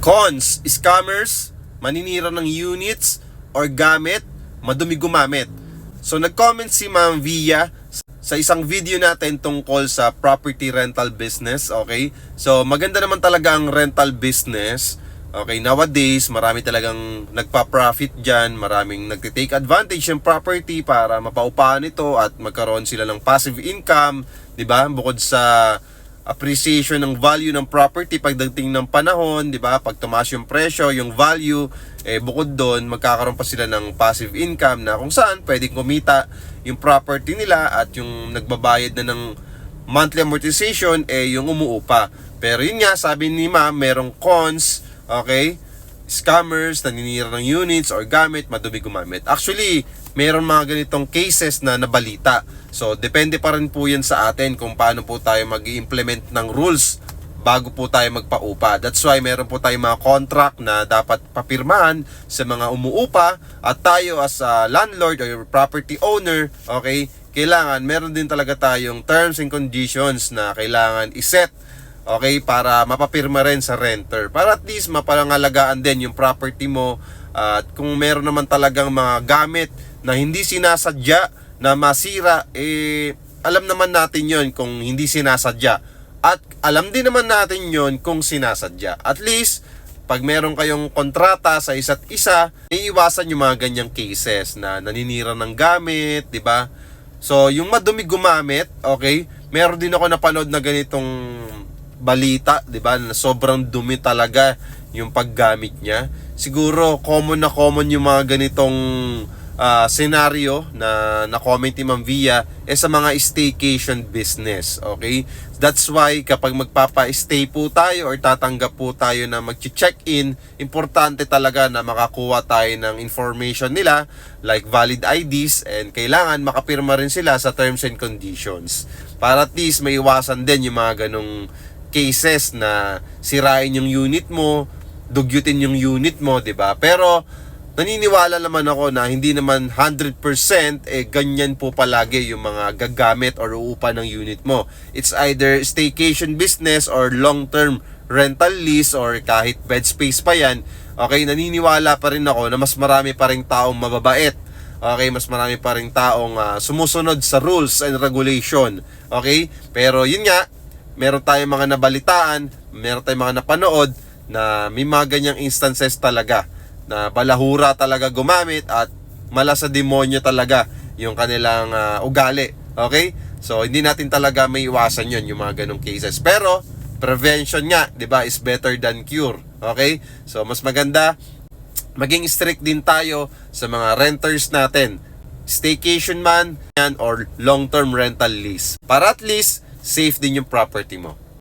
Cons, scammers, maninira ng units or gamit, madumi gumamit. So nag-comment si Ma'am Via sa isang video natin tungkol sa property rental business, okay? So maganda naman talaga ang rental business. Okay, nowadays marami talagang nagpa-profit diyan, maraming nagte-take advantage ng property para mapaupahan ito at magkaroon sila ng passive income, 'di ba? Bukod sa appreciation ng value ng property pagdating ng panahon, 'di ba? Pag tumaas yung presyo, yung value, bukod doon magkakaroon pa sila ng passive income na kung saan pwedeng kumita yung property nila at yung nagbabayad na ng monthly amortization yung umuupa. Pero yun nga, sabi ni Ma'am, merong cons, okay? Scammers, naninira ng units or gamit, madumi gumamit. Actually, meron mga ganitong cases na nabalita. So, depende pa rin po yan sa atin kung paano po tayo mag-i-implement ng rules bago po tayo magpaupa. That's why meron po tayong mga contract na dapat papirmahan sa mga umuupa at tayo as a landlord or property owner, okay, kailangan meron din talaga tayong terms and conditions na kailangan iset, okay, para mapapirma rin sa renter. Para at least mapangalagaan din yung property mo. At kung meron naman talagang mga gamit na hindi sinasadya na masira, alam naman natin yon kung hindi sinasadya. At alam din naman natin yon kung sinasadya. At least, pag meron kayong kontrata sa isa't isa, iiwasan yung mga ganyang cases na naninira ng gamit, di ba? So, yung madumi gumamit, okay, meron din ako napanood na ganitong balita, 'di ba? Na sobrang dumi talaga yung paggamit niya. Siguro common na common yung mga ganitong scenario na na-comment ni Ma'am Via sa mga staycation business, okay? That's why kapag magpapa-stay po tayo or tatanggap po tayo na mag-check-in, importante talaga na makakuha tayo ng information nila like valid IDs and kailangan makapirma rin sila sa terms and conditions para at least maiwasan din yung mga ganong cases na sirain yung unit mo, dugyutin yung unit mo, 'di ba? Pero naniniwala naman ako na hindi naman 100% ganyan po palagi yung mga gagamit or uupa ng unit mo. It's either staycation business or long-term rental lease or kahit bed space pa yan. Okay, naniniwala pa rin ako na mas marami pa ring taong mababait. Okay, mas marami pa ring taong sumusunod sa rules and regulation. Okay? Pero yun nga, meron tayong mga nabalitaan, meron tayong mga napanood na may mga ganyang instances talaga na balahura talaga gumamit at mala sa demonyo talaga yung kanilang ugali. Okay? So, hindi natin talaga may iwasan yun, yung mga ganong cases. Pero, prevention nga, di ba, is better than cure. Okay? So, mas maganda, maging strict din tayo sa mga renters natin. Staycation man yan or long-term rental lease. Para at least, safe din yung property mo.